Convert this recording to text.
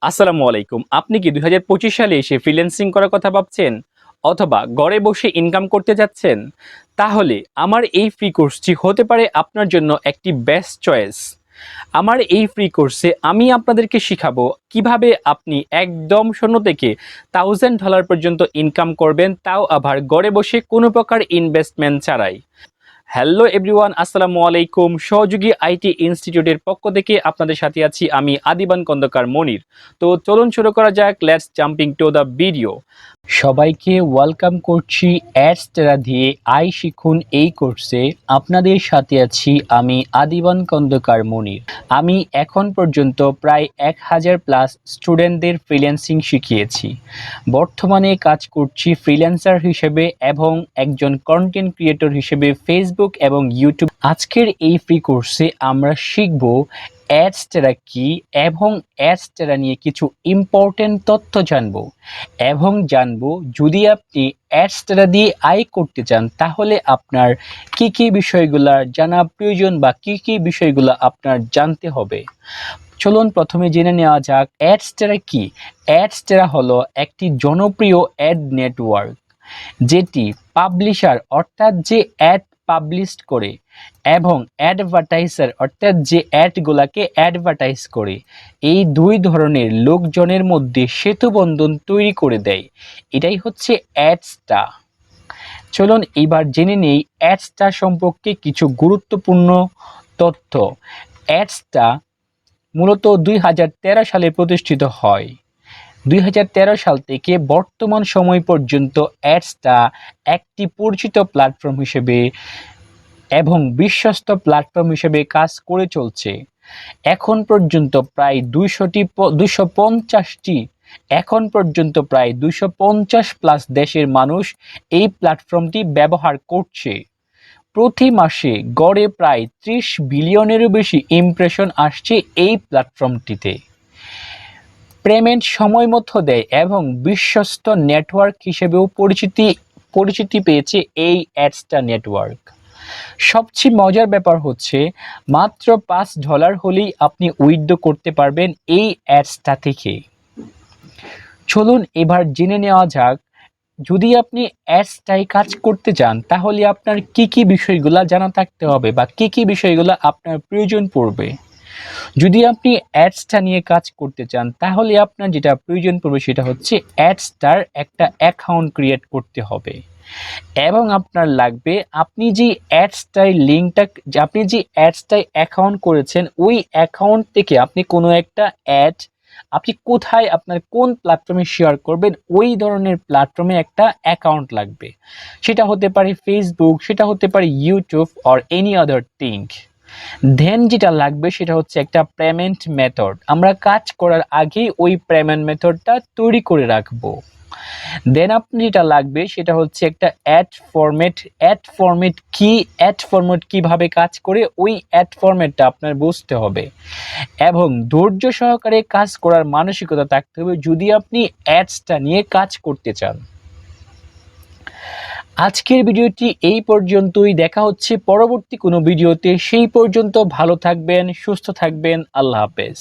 আসসালামু আলাইকুম। আপনি কি ২০২৫ সালে এসে ফ্রিল্যান্সিং করার কথা ভাবছেন? অথবা ঘরে বসে ইনকাম করতে যাচ্ছেন? তাহলে আমার এই ফ্রি কোর্সটি হতে পারে আপনার জন্য একটি বেস্ট চয়েস। আমার এই ফ্রি কোর্সে আমি আপনাদেরকে শিখাবো কিভাবে আপনি একদম শূন্য থেকে $1000 পর্যন্ত ইনকাম করবেন, তাও আবার ঘরে বসে কোনো প্রকার ইনভেস্টমেন্ট ছাড়াই। হ্যালো এভরিওয়ান, আসসালামু আলাইকুম। সহযোগী আইটি ইনস্টিটিউটের পক্ষ থেকে আপনাদের সাথে আছি আমি আদিবান খন্দকার মনির। তো চলুন শুরু করা যাক। Let's jumping to the video. সবাইকে ওয়েলকাম করছি অ্যাডস টেরা দিয়ে আই শিখুন এই কোর্সে। আপনাদের সাথে আছি আমি আদিবান খন্দকার মনির। আমি এখন পর্যন্ত প্রায় 1000+ স্টুডেন্টদের ফ্রিল্যান্সিং শিখিয়েছি। বর্তমানে কাজ করছি ফ্রিল্যান্সার হিসেবে এবং একজন কন্টেন্ট ক্রিয়েটর হিসেবে ফেসবুক এবং ইউটিউব। আজকের এই ফ্রি কোর্সে আমরা শিখব অ্যাডস টেরা কি এবং অ্যাডস টেরা নিয়ে কিছু ইম্পর্টেন্ট তথ্য জানবো এবং জানবো যদি আপনি অ্যাডস টেরা দিয়ে আয় করতে চান তাহলে আপনার কি কি বিষয়গুলো জানা প্রয়োজন বা কি কি বিষয়গুলো আপনার জানতে হবে। চলুন প্রথমে জেনে নেওয়া যাক অ্যাডস টেরা কি। অ্যাডস টেরা হলো একটি জনপ্রিয় অ্যাড নেটওয়ার্ক যেটি পাবলিশার অর্থাৎ যে অ্যাড পাবলিশ করে এবং অ্যাডভার্টাইজার অর্থাৎ যে অ্যাডগুলাকে অ্যাডভার্টাইজ করে, এই দুই ধরনের লোকজনের মধ্যে সেতুবন্ধন তৈরি করে দেয়। এটাই হচ্ছে অ্যাডসটা। চলুন এবার জেনে নেই অ্যাডসটা সম্পর্কে কিছু গুরুত্বপূর্ণ তথ্য। অ্যাডসটা মূলত 2013 সালে প্রতিষ্ঠিত হয়। 2013 সাল থেকে বর্তমান সময় পর্যন্ত অ্যাডসটা একটি পরিচিত প্ল্যাটফর্ম হিসেবে এবং বিশ্বস্ত প্ল্যাটফর্ম হিসেবে কাজ করে চলছে। এখন পর্যন্ত প্রায় 250+ দেশের মানুষ এই প্ল্যাটফর্মটি ব্যবহার করছে। প্রতি মাসে গড়ে প্রায় 30 বিলিয়নেরও বেশি ইমপ্রেশন আসছে এই প্ল্যাটফর্মটিতে। পেমেন্ট সময় মতো দেয় এবং বিশ্বস্ত নেটওয়ার্ক হিসেবেও পরিচিতি পেয়েছে এই অ্যাডসটা নেটওয়ার্ক। সবচেয়ে মজার ব্যাপার হচ্ছে মাত্র $5 হলেই আপনি উইথড্র করতে পারবেন এই অ্যাডসটা থেকে। চলুন এবার জেনে নেওয়া যাক যদি আপনি অ্যাডসটাই কাজ করতে চান তাহলে আপনার কি কি বিষয়গুলো জানা থাকতে হবে বা কি কি বিষয়গুলো আপনার প্রয়োজন পড়বে। যদি আপনি অ্যাডসটা নিয়ে কাজ করতে চান তাহলে আপনার যেটা প্রয়োজন পড়বে সেটা হচ্ছে অ্যাডসটার একটা অ্যাকাউন্ট ক্রিয়েট করতে হবে এবং আপনার লাগবে আপনি যে অ্যাডসটাই অ্যাকাউন্ট করেছেন ওই অ্যাকাউন্ট থেকে আপনি কোনো একটা অ্যাড আপনি কোথায় আপনার কোন প্ল্যাটফর্মে শেয়ার করবেন ওই ধরনের প্ল্যাটফর্মে একটা অ্যাকাউন্ট লাগবে। সেটা হতে পারে ফেসবুক, সেটা হতে পারে YouTube or any other thing. Then যেটা লাগবে সেটা হচ্ছে একটা পেমেন্ট মেথড। আমরা কাজ করার আগে ওই পেমেন্ট মেথডটা তৈরি করে রাখবো। দেন আপনি যেটা লাগবে সেটা হচ্ছে একটা অ্যাড ফরম্যাট কিভাবে কাজ করে ওই অ্যাড ফরম্যাটটা আপনার বুঝতে হবে এবং ধৈর্য সহকারে কাজ করার মানসিকতা থাকতে হবে যদি আপনি অ্যাডসটা নিয়ে কাজ করতে চান। আজকের ভিডিওটি এই পর্যন্তই। দেখা হচ্ছে পরবর্তী কোনো ভিডিওতে। সেই পর্যন্ত ভালো থাকবেন, সুস্থ থাকবেন। আল্লাহ হাফেজ।